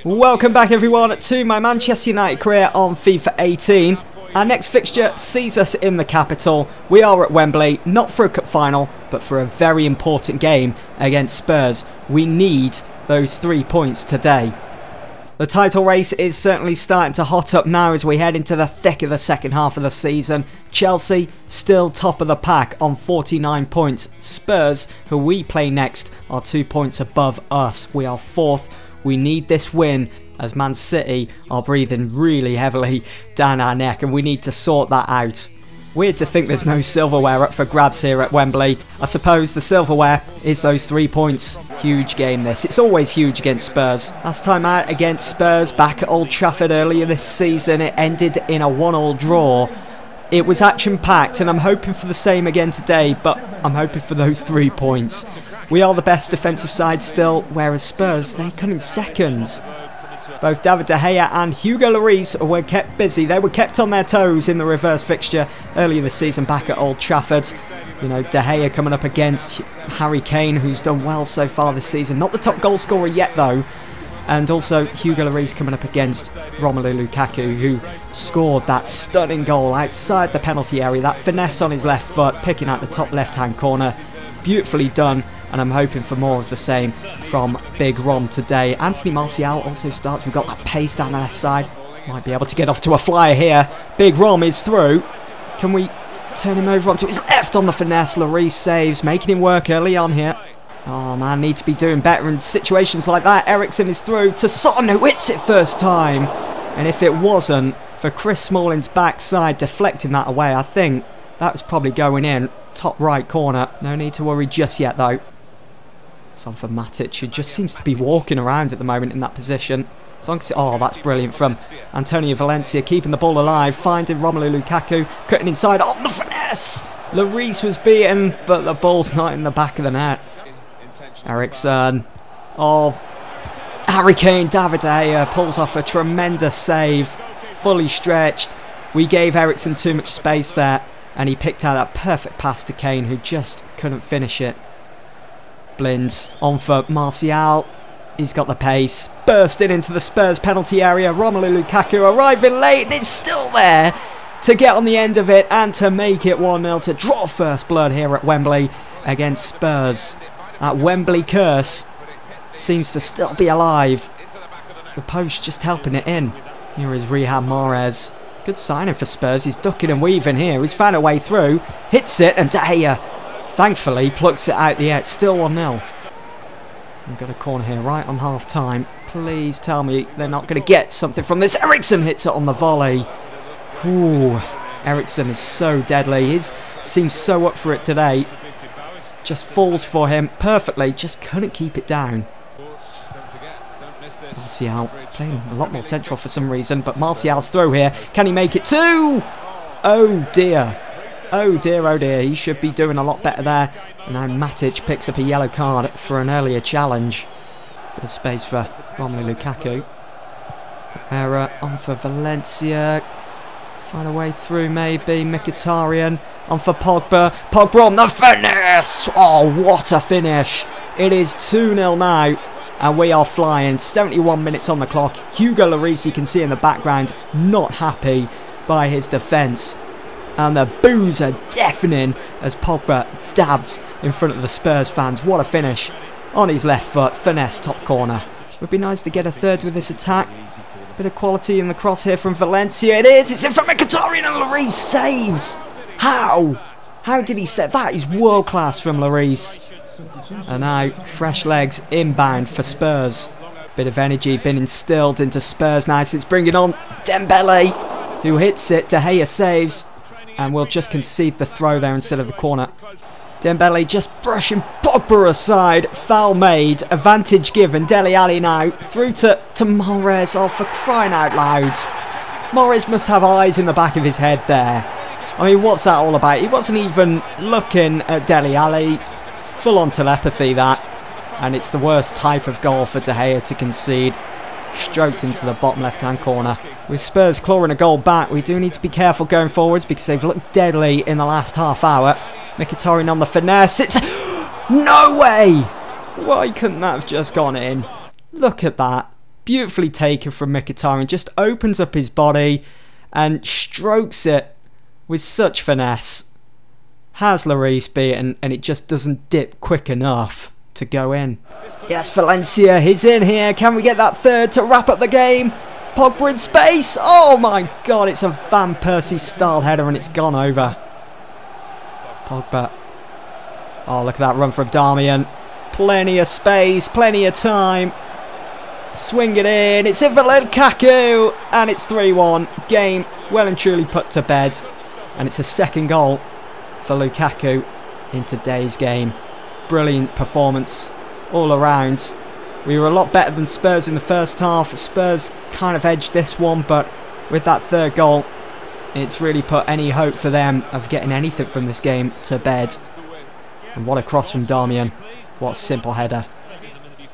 Welcome back everyone to my Manchester United career on FIFA 18. Our next fixture sees us in the capital. We are at Wembley, not for a cup final, but for a very important game against Spurs. We need those 3 points today. The title race is certainly starting to hot up now as we head into the thick of the second half of the season. Chelsea still top of the pack on 49 points. Spurs, who we play next, are 2 points above us. We are fourth. We need this win as Man City are breathing really heavily down our neck and we need to sort that out. Weird to think there's no silverware up for grabs here at Wembley. I suppose the silverware is those 3 points. Huge game this. It's always huge against Spurs. Last time out against Spurs back at Old Trafford earlier this season, it ended in a 1-1 draw. It was action-packed and I'm hoping for the same again today, but I'm hoping for those 3 points. We are the best defensive side still, whereas Spurs, they come in second. Both David De Gea and Hugo Lloris were kept busy. They were kept on their toes in the reverse fixture earlier this season back at Old Trafford. You know, De Gea coming up against Harry Kane, who's done well so far this season. Not the top goal scorer yet, though. And also Hugo Lloris coming up against Romelu Lukaku, who scored that stunning goal outside the penalty area. That finesse on his left foot, picking out the top left-hand corner. Beautifully done. And I'm hoping for more of the same from Big Rom today. Anthony Martial also starts. We've got that pace down the left side. Might be able to get off to a flyer here. Big Rom is through. Can we turn him over onto his left on the finesse? Lloris saves, making him work early on here. Oh man, need to be doing better in situations like that. Eriksen is through to Son, who hits it first time. And if it wasn't for Chris Smalling's backside deflecting that away, I think that was probably going in. Top right corner. No need to worry just yet though. It's on for Matic, who just seems to be walking around at the moment in that position. As long as oh, that's brilliant from Antonio Valencia, keeping the ball alive, finding Romelu Lukaku, cutting inside on the finesse. Lloris was beaten, but the ball's not in the back of the net. Eriksen. Oh, Harry Kane, David De Gea pulls off a tremendous save, fully stretched. We gave Eriksen too much space there, and he picked out that perfect pass to Kane, who just couldn't finish it. Blind on for Martial. He's got the pace. Bursting into the Spurs penalty area. Romelu Lukaku arriving late and it's still there to get on the end of it and to make it 1-0 to draw first blood here at Wembley against Spurs. That Wembley curse seems to still be alive. The post just helping it in. Here is Riyad Mahrez. Good signing for Spurs. He's ducking and weaving here. He's found a way through. Hits it and De Gea thankfully plucks it out the air. It's still 1-0. We've got a corner here right on half time. Please tell me they're not going to get something from this. Eriksen hits it on the volley. Ooh, Eriksen is so deadly. He seems so up for it today. Just falls for him perfectly. Just couldn't keep it down. Martial playing a lot more central for some reason. But Martial's through here. Can he make it two? Oh dear. Oh dear, oh dear, he should be doing a lot better there. And now Matic picks up a yellow card for an earlier challenge. Bit of space for Romelu Lukaku. Error on for Valencia. Find a way through maybe. Mkhitaryan on for Pogba. Pogba on the finesse! Oh, what a finish. It is 2-0 now. And we are flying. 71 minutes on the clock. Hugo Lloris, you can see in the background, not happy by his defence. And the boos are deafening as Pogba dabs in front of the Spurs fans. What a finish. On his left foot, finesse, top corner. Would be nice to get a third with this attack. Bit of quality in the cross here from Valencia. It is. It's in from Mkhitaryan and Lloris saves. How? How did he set that? Is world class from Lloris. And now fresh legs inbound for Spurs. Bit of energy been instilled into Spurs now since bringing on Dembele, who hits it. De Gea saves. And we'll just concede the throw there instead of the corner. Dembele just brushing Pogba aside. Foul made. Advantage given. Dele Alli now. Through to Mahrez. Oh, for crying out loud. Mahrez must have eyes in the back of his head there. I mean, what's that all about? He wasn't even looking at Dele Alli. Full on telepathy, that. And it's the worst type of goal for De Gea to concede. Stroked into the bottom left-hand corner. With Spurs clawing a goal back, we do need to be careful going forwards because they've looked deadly in the last half hour. Mkhitaryan on the finesse. It's... No way! Why couldn't that have just gone in? Look at that. Beautifully taken from Mkhitaryan. Just opens up his body and strokes it with such finesse. Has Lloris beaten, and it just doesn't dip quick enough to go in. Yes, Valencia, he's in here. Can we get that third to wrap up the game? Pogba in space. Oh my god, it's a Van Persie style header and it's gone over. Pogba. Oh, look at that run from Darmian. Plenty of space, plenty of time. Swing it in. It's in for Lukaku. And it's 3-1. Game well and truly put to bed. And it's a second goal for Lukaku in today's game. Brilliant performance all around. We were a lot better than Spurs in the first half. Spurs kind of edged this one, but with that third goal, it's really put any hope for them of getting anything from this game to bed. And what a cross from Darmian. What a simple header.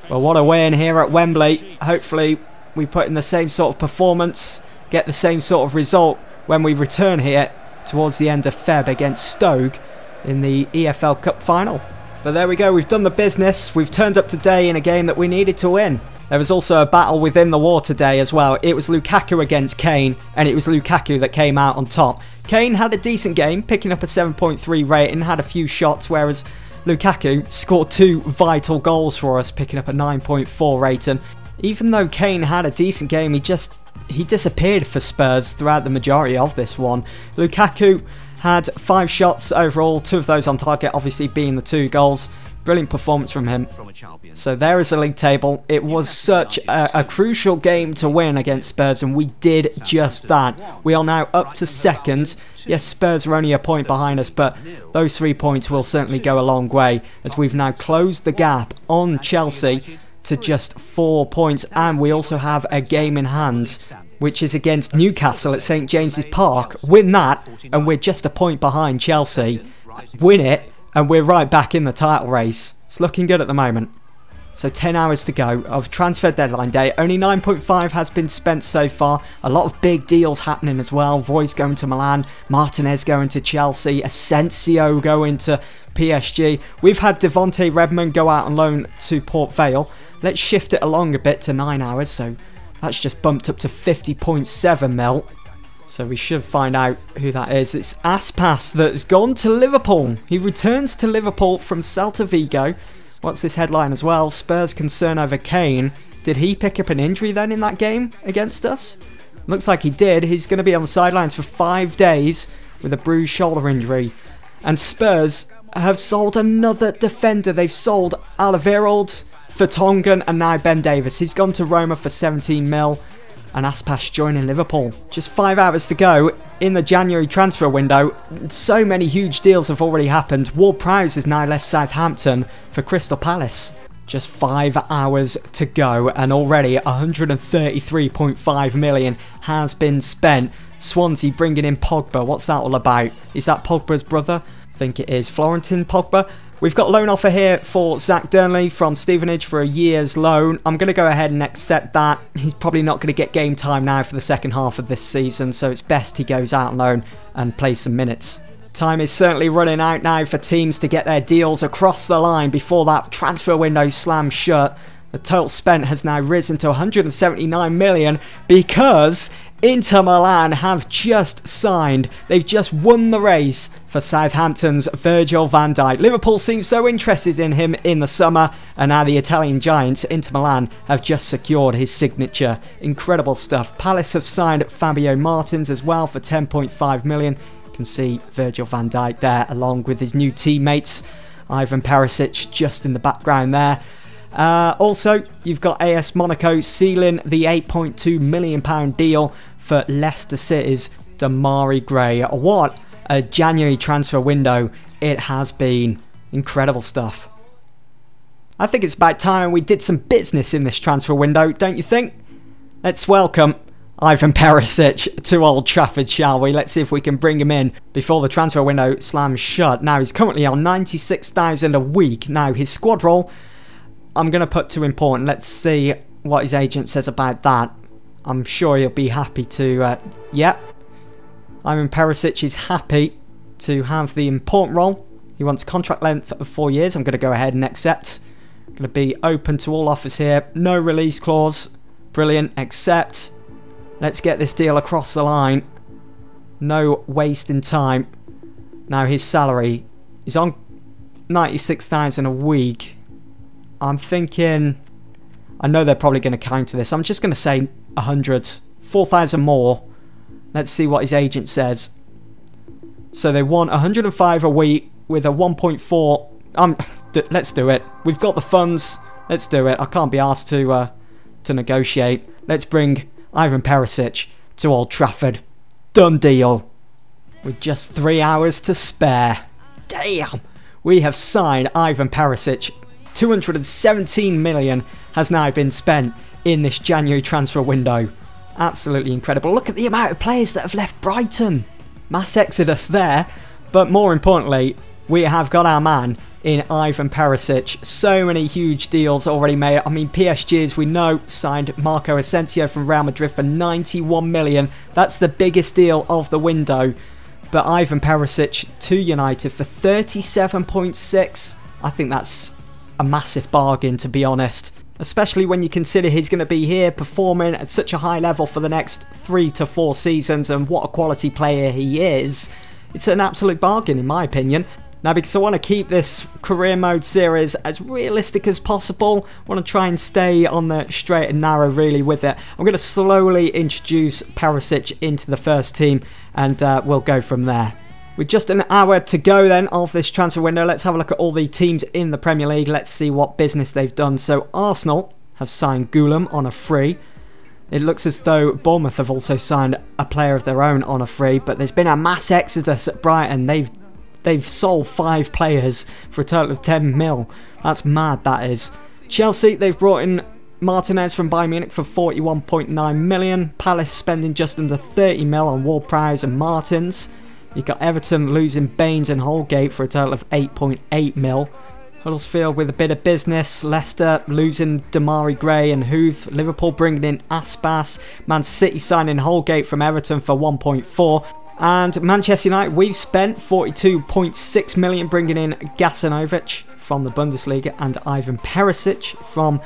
Well, what a win here at Wembley. Hopefully we put in the same sort of performance, get the same sort of result when we return here towards the end of Feb against Stoke in the EFL Cup final. But there we go, we've done the business. We've turned up today in a game that we needed to win. There was also a battle within the war today as well. It was Lukaku against Kane, and it was Lukaku that came out on top. Kane had a decent game, picking up a 7.3 rating, had a few shots, whereas Lukaku scored 2 vital goals for us, picking up a 9.4 rating. Even though Kane had a decent game, he disappeared for Spurs throughout the majority of this one. Lukaku had 5 shots overall, 2 of those on target, obviously being the 2 goals. Brilliant performance from him. So there is the league table. It was such a crucial game to win against Spurs, and we did just that. We are now up to second. Yes, Spurs are only a point behind us, but those 3 points will certainly go a long way, as we've now closed the gap on Chelsea to just 4 points, and we also have a game in hand, which is against Newcastle at St James's Park. Win that, and we're just a point behind Chelsea. Win it, and we're right back in the title race. It's looking good at the moment. So 10 hours to go of transfer deadline day. Only 9.5 has been spent so far. A lot of big deals happening as well. Roy's going to Milan, Martinez going to Chelsea, Asensio going to PSG. We've had Devontae Redmond go out on loan to Port Vale. Let's shift it along a bit to 9 hours. So that's just bumped up to 50.7 mil. So we should find out who that is. It's Aspas that's gone to Liverpool. He returns to Liverpool from Celta Vigo. What's this headline as well? Spurs concern over Kane. Did he pick up an injury then in that game against us? Looks like he did. He's going to be on the sidelines for 5 days with a bruised shoulder injury. And Spurs have sold another defender. They've sold Alderweireld, Vertonghen, and now Ben Davies. He's gone to Roma for 17 mil. And Aspas joining Liverpool. Just 5 hours to go in the January transfer window. So many huge deals have already happened. Ward-Prowse has now left Southampton for Crystal Palace. Just 5 hours to go, and already 133.5 million has been spent. Swansea bringing in Pogba. What's that all about? Is that Pogba's brother? I think it is. Florentin Pogba. We've got a loan offer here for Zach Durnley from Stevenage for a year's loan. I'm going to go ahead and accept that. He's probably not going to get game time now for the second half of this season, so it's best he goes out on loan and plays some minutes. Time is certainly running out now for teams to get their deals across the line before that transfer window slams shut. The total spent has now risen to 179 million because Inter Milan have just signed. They've just won the race for Southampton's Virgil van Dijk. Liverpool seemed so interested in him in the summer, and now the Italian giants, Inter Milan, have just secured his signature. Incredible stuff. Palace have signed Fabio Martins as well for 10.5 million. You can see Virgil van Dijk there along with his new teammates. Ivan Perisic just in the background there. Also, you've got AS Monaco sealing the £8.2 million deal for Leicester City's Damari Gray. What a January transfer window it has been. Incredible stuff. I think it's about time we did some business in this transfer window, don't you think? Let's welcome Ivan Perisic to Old Trafford, shall we? Let's see if we can bring him in before the transfer window slams shut. Now, he's currently on 96,000 a week. Now, his squad role, I'm going to put too important. Let's see what his agent says about that. I'm sure he'll be happy to... Yep. Ivan Perisic is happy to have the important role. He wants contract length of 4 years. I'm going to go ahead and accept. Going to be open to all offers here. No release clause. Brilliant. Accept. Let's get this deal across the line. No wasting time. Now his salary is on 96,000 a week. I'm thinking, I know they're probably going to counter this. I'm just going to say 100, 4,000 more. Let's see what his agent says. So they want 105 a week with a 1.4. Let's do it. We've got the funds. Let's do it. I can't be asked to negotiate. Let's bring Ivan Perisic to Old Trafford. Done deal. With just 3 hours to spare. Damn. We have signed Ivan Perisic. 217 million has now been spent in this January transfer window. Absolutely incredible. Look at the amount of players that have left Brighton. Mass exodus there. But more importantly, we have got our man in Ivan Perisic. So many huge deals already made. I mean, PSG, as we know, signed Marco Asensio from Real Madrid for 91 million. That's the biggest deal of the window. But Ivan Perisic to United for 37.6. I think that's a massive bargain, to be honest. Especially when you consider he's going to be here performing at such a high level for the next 3 to 4 seasons, and what a quality player he is. It's an absolute bargain in my opinion. Now, because I want to keep this career mode series as realistic as possible, I want to try and stay on the straight and narrow really with it. I'm going to slowly introduce Perisic into the first team, and we'll go from there. With just an hour to go then of this transfer window, let's have a look at all the teams in the Premier League. Let's see what business they've done. So Arsenal have signed Gulam on a free. It looks as though Bournemouth have also signed a player of their own on a free, but there's been a mass exodus at Brighton. They've sold 5 players for a total of 10 mil. That's mad, that is. Chelsea, they've brought in Martinez from Bayern Munich for 41.9 million. Palace spending just under 30 mil on Ward-Prowse and Martins. You've got Everton losing Baines and Holgate for a total of 8.8 mil. Huddersfield with a bit of business. Leicester losing Damari Gray and Huth. Liverpool bringing in Aspas. Man City signing Holgate from Everton for 1.4. And Manchester United, we've spent 42.6 million bringing in Gasanovic from the Bundesliga and Ivan Perisic from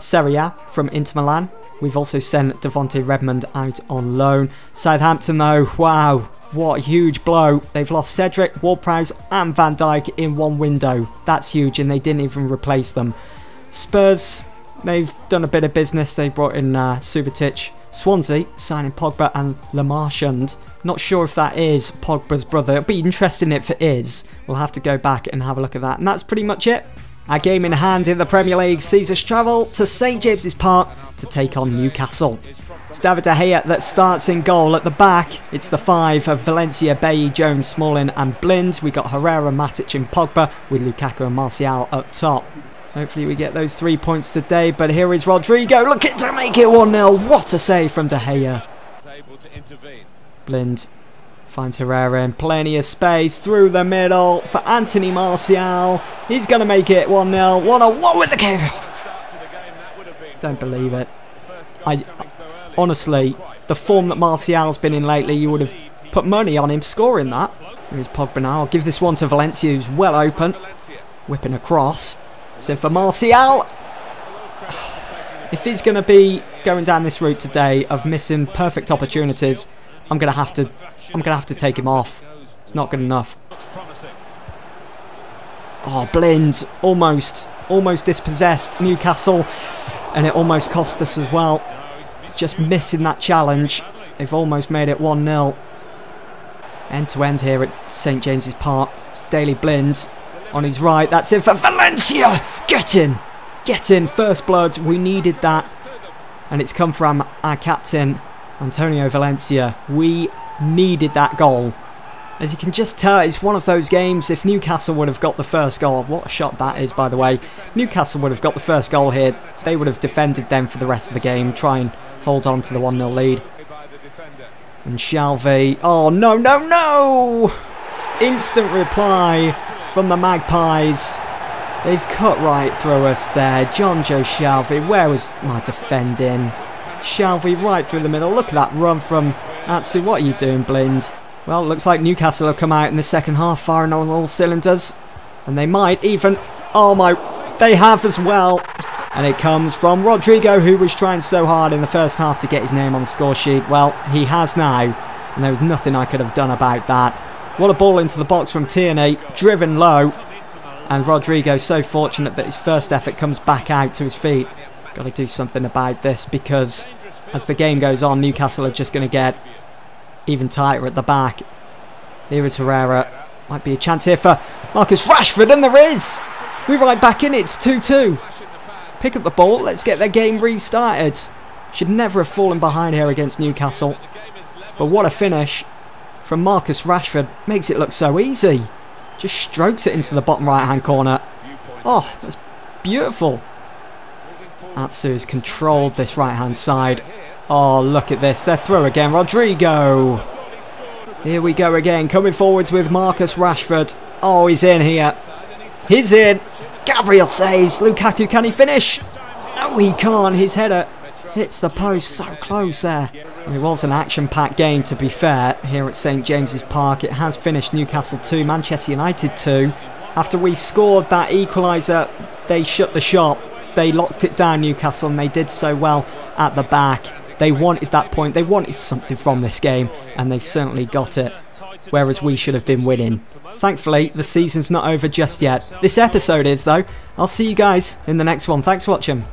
Serie A from Inter Milan. We've also sent Devontae Redmond out on loan. Southampton though, wow, what a huge blow. They've lost Cedric, Ward-Prowse and Van Dijk in one window. That's huge, and they didn't even replace them. Spurs, they've done a bit of business. They brought in Subotic. Swansea signing Pogba and Le Marchand. Not sure if that is Pogba's brother. It'll be interesting if it is. We'll have to go back and have a look at that. And that's pretty much it. Our game in hand in the Premier League sees us travel to St James's Park to take on Newcastle. It's David De Gea that starts in goal. At the back, it's the 5 of Valencia, Bailly, Jones, Smalling and Blind. We got Herrera, Matic and Pogba with Lukaku and Martial up top. Hopefully we get those 3 points today, but here is Rodrigo looking to make it 1-0. What a save from De Gea. Blind finds Herrera in plenty of space through the middle for Anthony Martial. He's going to make it 1-0. 1-1 with the game. Don't believe it. Honestly, the form that Martial's been in lately, you would have put money on him scoring that. Here's Pogba now. I'll give this one to Valencia, who's well open. Whipping across. So for Martial, if he's going to be going down this route today of missing perfect opportunities, I'm going to have to take him off. It's not good enough. Oh, Blind almost dispossessed Newcastle, and it almost cost us as well. Just missing that challenge. They've almost made it 1-0. End to end here at St James's Park. It's Daley Blind on his right. That's it for Valencia. Get in. First blood. We needed that, and it's come from our captain Antonio Valencia. We needed that goal. As you can just tell, it's one of those games. If Newcastle would have got the first goal, what a shot that is, by the way. Newcastle would have got the first goal here. They would have defended them for the rest of the game, try and hold on to the 1-0 lead. And Shalvey, oh no! Instant reply from the Magpies. They've cut right through us there. John Joe Shalvey, where was my defending? Shalvey right through the middle. Look at that run from Atsu. What are you doing, Blind? Well, it looks like Newcastle have come out in the second half firing on all cylinders. And they might even... Oh my... They have as well. And it comes from Rodrigo, who was trying so hard in the first half to get his name on the score sheet. Well, he has now, and there was nothing I could have done about that. What a ball into the box from Tierney, driven low. And Rodrigo so fortunate that his first effort comes back out to his feet. Got to do something about this, because as the game goes on, Newcastle are just going to get even tighter at the back. Here is Herrera. Might be a chance here for Marcus Rashford, and there is! We're right back in it, it's 2-2. Pick up the ball, let's get their game restarted. Should never have fallen behind here against Newcastle. But what a finish from Marcus Rashford. Makes it look so easy. Just strokes it into the bottom right hand corner. Oh, that's beautiful. Atsu's controlled this right hand side. Oh, look at this. They're through again. Rodrigo. Here we go again. Coming forwards with Marcus Rashford. Oh, he's in here. He's in. Gabriel saves. Lukaku, can he finish? No, he can't. His header hits the post. So close there. It was an action-packed game, to be fair, here at St James's Park. It has finished Newcastle 2, Manchester United 2. After we scored that equaliser, they shut the shop. They locked it down, Newcastle, and they did so well at the back. They wanted that point. They wanted something from this game, and they've certainly got it. Whereas we should have been winning. Thankfully, the season's not over just yet. This episode is, though. I'll see you guys in the next one. Thanks for watching.